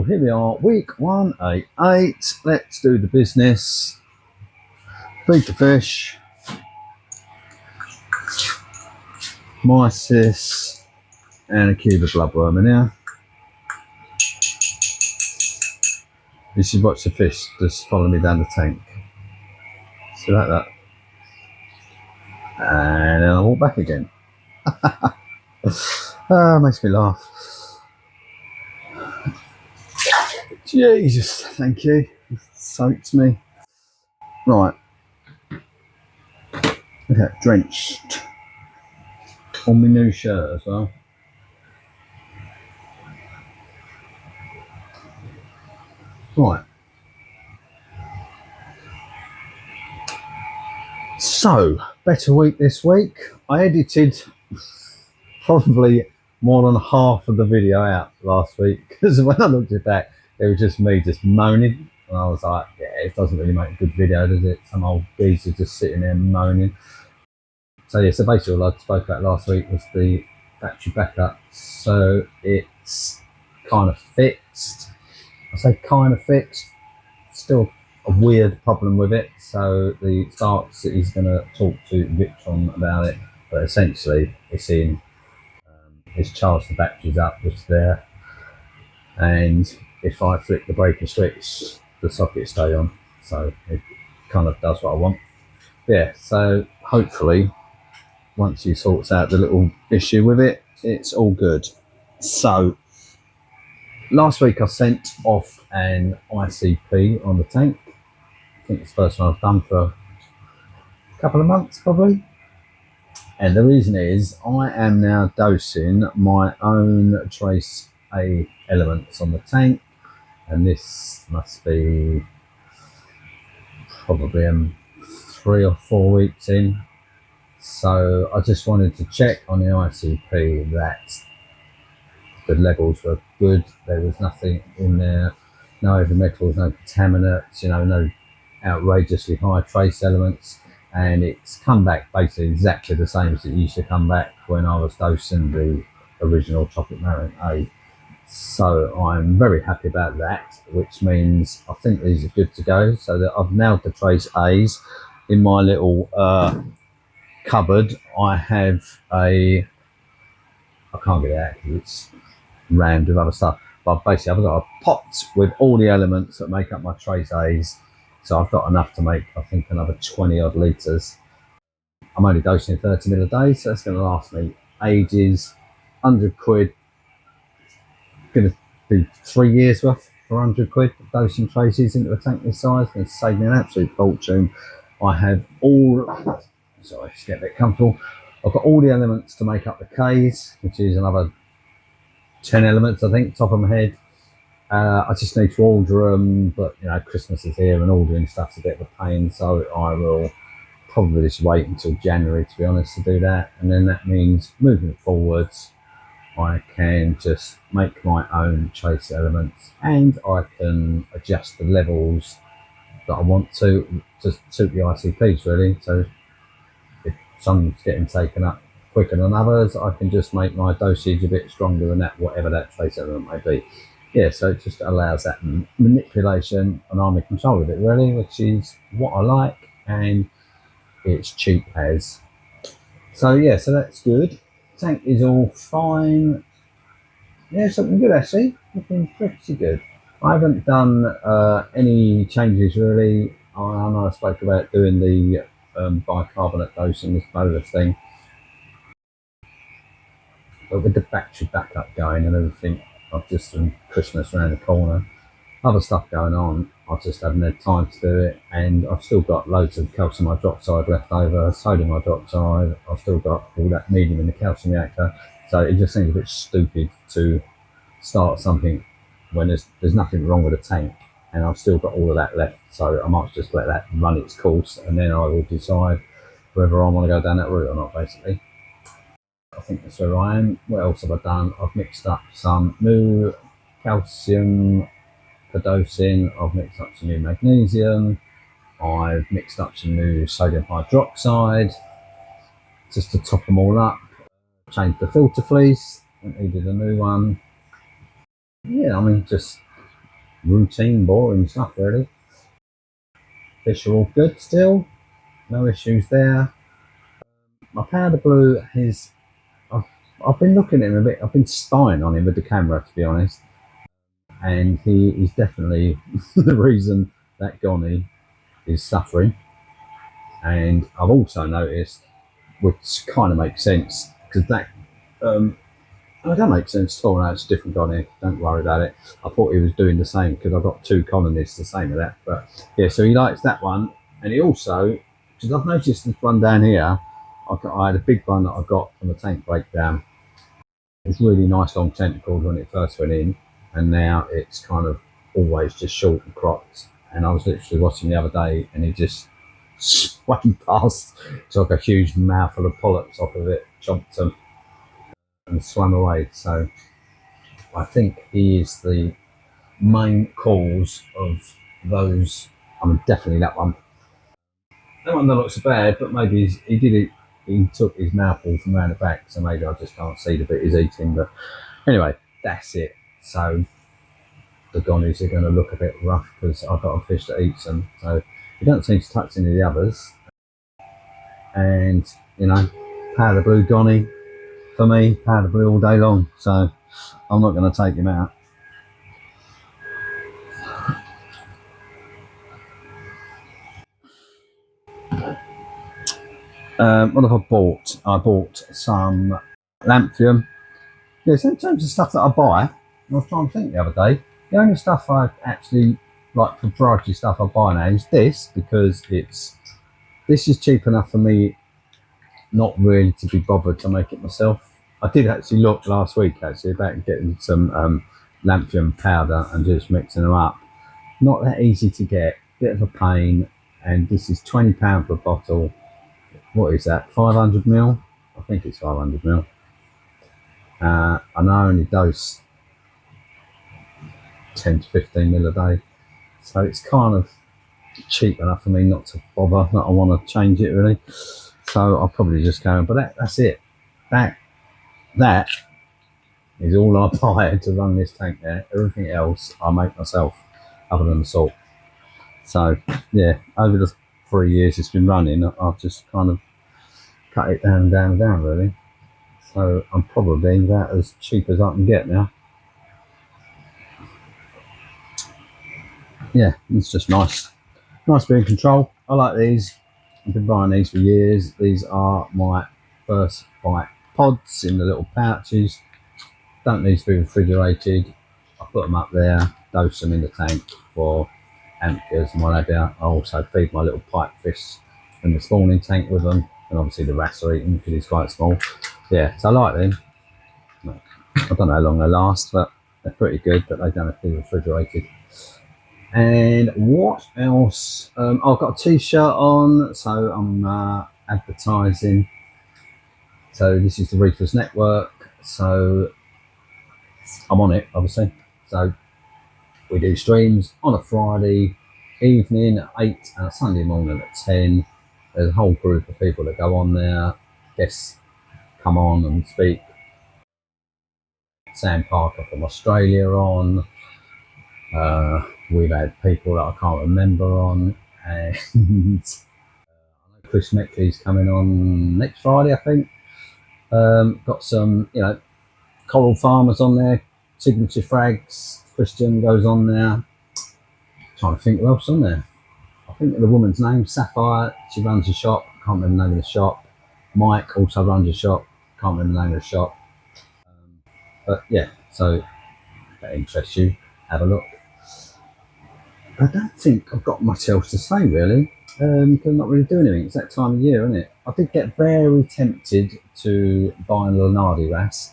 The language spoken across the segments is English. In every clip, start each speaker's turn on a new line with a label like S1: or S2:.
S1: here we are, week 188. Let's do the business. Feed the fish. Mysis. And a cube of bloodworm in here. You should watch the fish just follow me down the tank. See like that? And then I'll walk back again. Makes me laugh. Jesus, thank you. It soaks me. Right. Okay, drenched. On my new shirt as well. Right. So, better week this week. I edited probably more than half of the video out last week because when I looked at that, it was just me just moaning. And I was like, yeah, it doesn't really make a good video, does it? Some old geezer just sitting there moaning. So yeah, so basically all I spoke about last week was the battery backup. So it's kind of fixed. I say kind of fixed. Still a weird problem with it. So the starts he's going to talk to Victron about it, but essentially it's in. It's charged the batteries up, just there, and if I flick the breaker switch, the socket stay on. So it kind of does what I want. Yeah. So hopefully, once he sorts out the little issue with it, it's all good. So last week I sent off an ICP on the tank. I think it's the first one I've done for a couple of months probably. And the reason is I am now dosing my own trace A elements on the tank, and this must be probably 3 or 4 weeks in. So I just wanted to check on the ICP that the levels were good. There was nothing in there, no heavy metals, no contaminants, no outrageously high trace elements. And it's come back basically exactly the same as it used to come back when I was dosing the original chocolate marron A. So I'm very happy about that, which means I think these are good to go. So that I've nailed the trace A's. In my little cupboard, I have I can't get it out because it's rammed with other stuff. But basically I've got a pot with all the elements that make up my trace A's. So I've got enough to make, I think, another 20 odd litres. I'm only dosing 30 ml a day, so that's going to last me ages. 100 quid. Going to be 3 years worth for 100 quid dosing traces into a tank this size. Going to save me an absolute fortune. I have all, sorry, just get a bit comfortable. I've got all the elements to make up the K's, which is another 10 elements, I think, top of my head. I just need to order them, but Christmas is here and ordering stuff's a bit of a pain, so I will probably just wait until January, to be honest, to do that. And then that means moving forwards, I can just make my own trace elements, and I can adjust the levels that I want to suit the ICPs, really. So if some's getting taken up quicker than others, I can just make my dosage a bit stronger than that, whatever that trace element may be. Yeah, so it just allows that manipulation, and I'm in control of it, really, which is what I like, and it's cheap as. So yeah, so that's good. Tank is all fine. Yeah, something good actually. Looking pretty good. I haven't done any changes really. I know I spoke about doing the bicarbonate dosing, this bolus thing, but with the battery backup going and everything, I've just done Christmas around the corner, other stuff going on, I just haven't had time to do it, and I've still got loads of calcium hydroxide left over, sodium hydroxide. I've still got all that medium in the calcium reactor, so it just seems a bit stupid to start something when there's nothing wrong with the tank, and I've still got all of that left. So I might just let that run its course, and then I will decide whether I want to go down that route or not, basically. I think that's where I am. What else have I done? I've mixed up some new calcium for dosing. I've mixed up some new magnesium. I've mixed up some new sodium hydroxide just to top them all up. Changed the filter fleece, needed a new one. Yeah, I mean, just routine, boring stuff really. Fish are all good still, no issues there. My powder blue is, I've been looking at him a bit, I've been spying on him with the camera to be honest, and he is definitely the reason that Goni is suffering. And I've also noticed, which kind of makes sense, because that don't make sense at all. No, it's a different Goni. Don't worry about it. I thought he was doing the same because I've got two colonists the same with that. But yeah, so he likes that one, and he also, because I've noticed this one down here, I had a big one that I got from a tank breakdown. It was really nice long tentacles when it first went in, and now it's kind of always just short and cropped. And I was literally watching the other day, and he just swam past, took a huge mouthful of polyps off of it, chomped them, and swam away. So I think he is the main cause of those. I mean, definitely that one. That one that looks bad, but maybe he did it. He took his mouthful from around the back, so maybe I just can't see the bit he's eating. But anyway, that's it. So the Gonis are going to look a bit rough because I've got a fish that eats them. So you don't seem to touch any of the others. And you know, powder blue Goni for me, powder blue all day long. So I'm not going to take him out. What have I bought? I bought some Lanthanum. Yeah, so in terms of stuff that I buy, I was trying to think the other day, the only stuff I actually, like proprietary stuff I buy now is this, because this is cheap enough for me not really to be bothered to make it myself. I did actually look last week actually about getting some Lanthanum powder and just mixing them up. Not that easy to get, bit of a pain, and this is £20 per bottle. What is that, 500 ml? I think it's 500 ml. And I only dose 10 to 15 ml a day, so it's kind of cheap enough for me not to bother, that I want to change it really. So I'll probably just go, but that's it. That is all I buy to run this tank there. Everything else I make myself, other than the salt. So yeah, over the 3 years it's been running, I've just kind of cut it down really. So I'm probably about as cheap as I can get now. Yeah, it's just nice being in control. I like these. I've been buying these for years. These are my Firstbite pods in the little pouches. Don't need to be refrigerated. I put them up there, dose them in the tank for anthias and what have you. I also feed my little pipefish in the spawning tank with them, and obviously the wrasse are eating because it's quite small. Yeah, so I like them. I don't know how long they last, but they're pretty good, but they don't have to be refrigerated. And what else? I've got a t-shirt on, so I'm advertising. So this is the Reefers Network, so I'm on it obviously. So we do streams on a Friday evening at 8 and a Sunday morning at 10. There's a whole group of people that go on there. Guests come on and speak. Sam Parker from Australia on. We've had people that I can't remember on, and Chris Meckley's coming on next Friday, I think. Got some, coral farmers on there, signature frags. Christian goes on there. Trying to think who else on there. I think the woman's name, Sapphire. She runs a shop. Can't remember the name of the shop. Mike also runs a shop. Can't remember the name of the shop. But yeah, so if that interests you, have a look. I don't think I've got much else to say really. I'm not really doing anything. It's that time of year, isn't it? I did get very tempted to buy a Lennardi wrasse,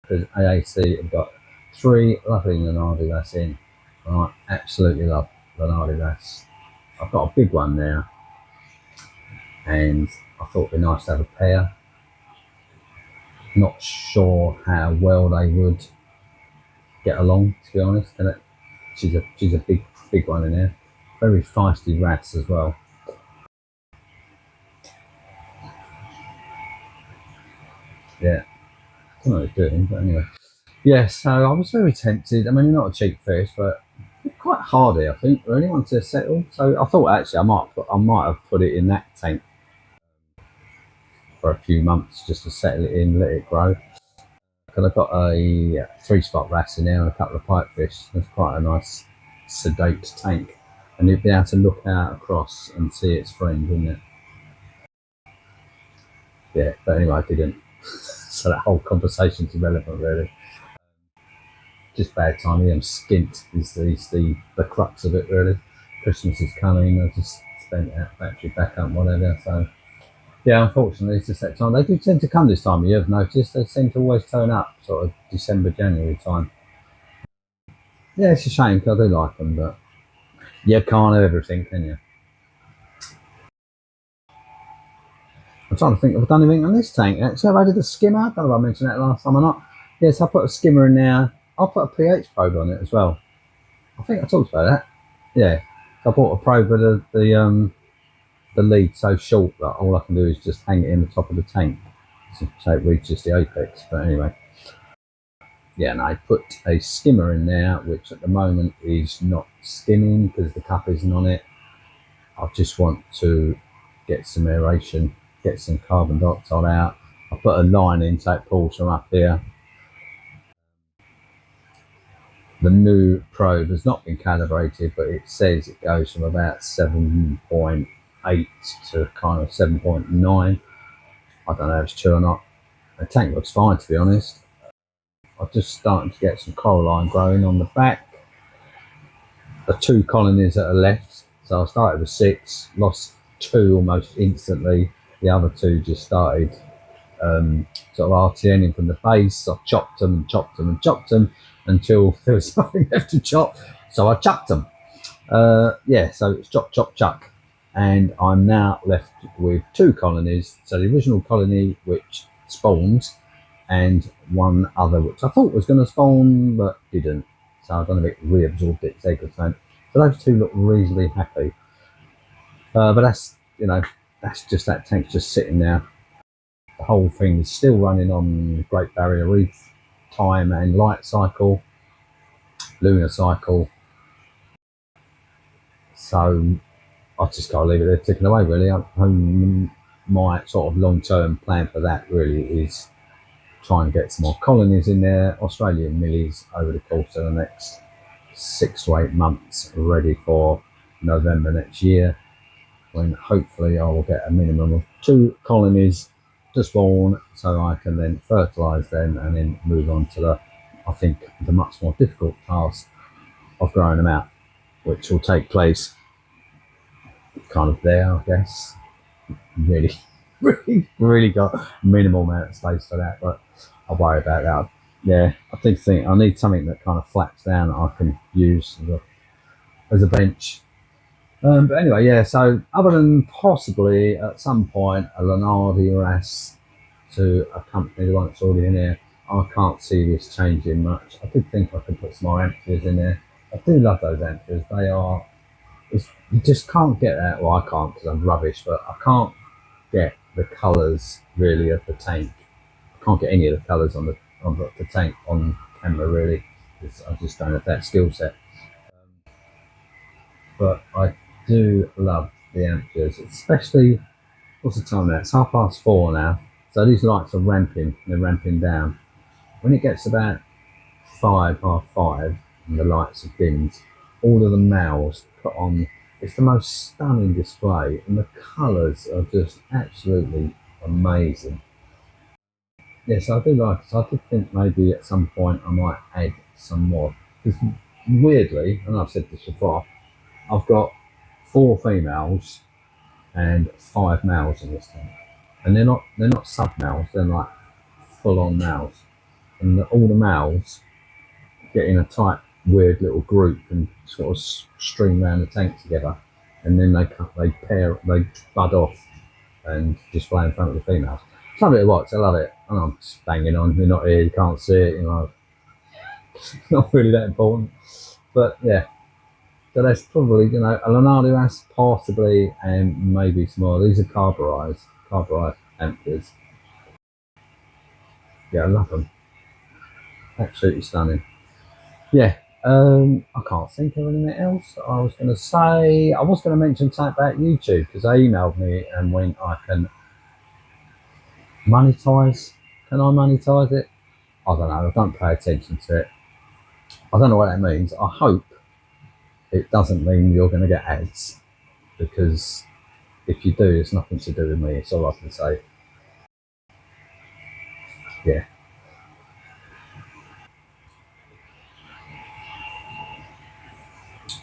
S1: because AAC have got 3 lovely Lennardi wrasse in. I absolutely love Lennardi wrasse. I've got a big one there, and I thought it'd be nice to have a pair. Not sure how well they would get along, to be honest. And she's a big one in there. Very feisty wrasse as well. Yeah, I don't know what it's doing, but anyway. Yeah, so I was very tempted. I mean, not a cheap fish, but quite hardy, I think, really, once they're settled. So I thought actually I might have put it in that tank for a few months just to settle it in, let it grow. Because I've got a 3-spot wrasse in there and a couple of pipefish. It's quite a nice sedate tank, and you'd be able to look out across and see its friend, wouldn't it? Yeah, but anyway, I didn't. So that whole conversation's irrelevant, really. Just bad timing. I'm skint is the crux of it, really. Christmas is coming. I just spent out battery backup, whatever. So yeah, unfortunately, it's just that time. They do tend to come this time of year. I've noticed they seem to always turn up sort of December, January time. Yeah, it's a shame because I do like them, but you can't have everything, can you? I'm trying to think if I've done anything on this tank. Actually, I've added a skimmer. I don't know if I mentioned that last time or not. Yes, I put a skimmer in there. I'll put a pH probe on it as well. I think I talked about that. Yeah, I bought a probe with the lead so short that all I can do is just hang it in the top of the tank so it reaches the apex. But anyway, yeah, and I put a skimmer in there, which at the moment is not skimming because the cup isn't on it. I just want to get some aeration, get some carbon dioxide out. I put a line in so it pulls from up here. The new probe has not been calibrated, but it says it goes from about 7.8 to kind of 7.9. I don't know if it's true or not. The tank looks fine, to be honest. I'm just starting to get some coralline growing on the back. The 2 colonies that are left, so I started with 6, lost 2 almost instantly. The other 2 just started sort of RTNing from the base. I chopped them and chopped them and chopped them until there was nothing left to chop, so I chucked them. Yeah, so it's chop, chop, chuck, and I'm now left with 2 colonies. So the original colony which spawns, and 1 other which I thought was going to spawn but didn't. So I don't know if it reabsorbed its egg or something. So those 2 look reasonably happy. But that's, you know, that's just that tank just sitting there. The whole thing is still running on Great Barrier Reef time and light cycle, lunar cycle. So I've just got to leave it there ticking away, really. My sort of long-term plan for that really is try and get some more colonies in there, Australian millies, over the course of the next 6 to 8 months, ready for November next year, when hopefully I will get a minimum of 2 colonies to spawn, so I can then fertilise them and then move on to the, I think, the much more difficult task of growing them out, which will take place kind of there, I guess. Really got minimal amount of space for that, but I'll worry about that. Yeah, I think I need something that kind of flaps down that I can use as a bench. But anyway, yeah, so other than possibly at some point a Lennardi wrasse to accompany the one that's already in there, I can't see this changing much. I did think I could put some more anthias in there. I do love those anthias. They are, you just can't get that. Well, I can't because I'm rubbish, but I can't get the colours really of the tank. I can't get any of the colours on the tank on camera, really. I just don't have that skill set. But I do love the anthias, especially, what's the time now? It's 4:30 now. So these lights are ramping, they're ramping down. When it gets about 5:30 and the lights have dimmed, all of the males put on, it's the most stunning display, and the colours are just absolutely amazing. Yes, I do like it. So I did think maybe at some point I might add some more. Because weirdly, and I've said this before, I've got 4 females and 5 males in this tank, and they're not sub males. They're like full on males, and all the males get in a tight, weird little group and sort of string around the tank together, and then they bud off and display in front of the females. It's not really what I love it, and I'm just banging on. You're not here, you can't see it. You know, it's not really that important, but yeah. So that's probably, you know, a Lennardi wrasse possibly, and maybe some more. These are carburized anthias. Yeah, I love them. Absolutely stunning. Yeah. I can't think of anything else I was going to say. I was going to mention something about YouTube because they emailed me and when I can monetize. Can I monetize it? I don't know. I don't pay attention to it. I don't know what that means. I hope it doesn't mean you're going to get ads because if you do, it's nothing to do with me. It's all I can say. Yeah.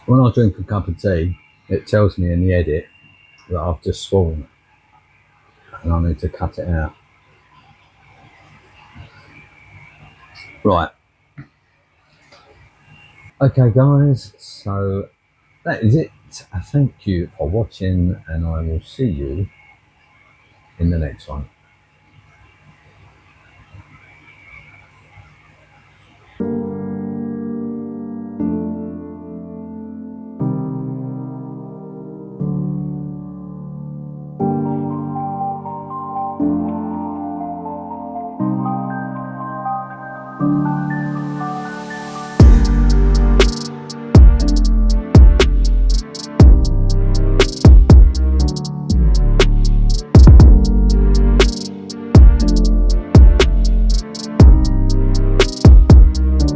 S1: When I drink a cup of tea, it tells me in the edit that I've just sworn and I need to cut it out. Right. Okay, guys. So that is it. Thank you for watching, and I will see you in the next one.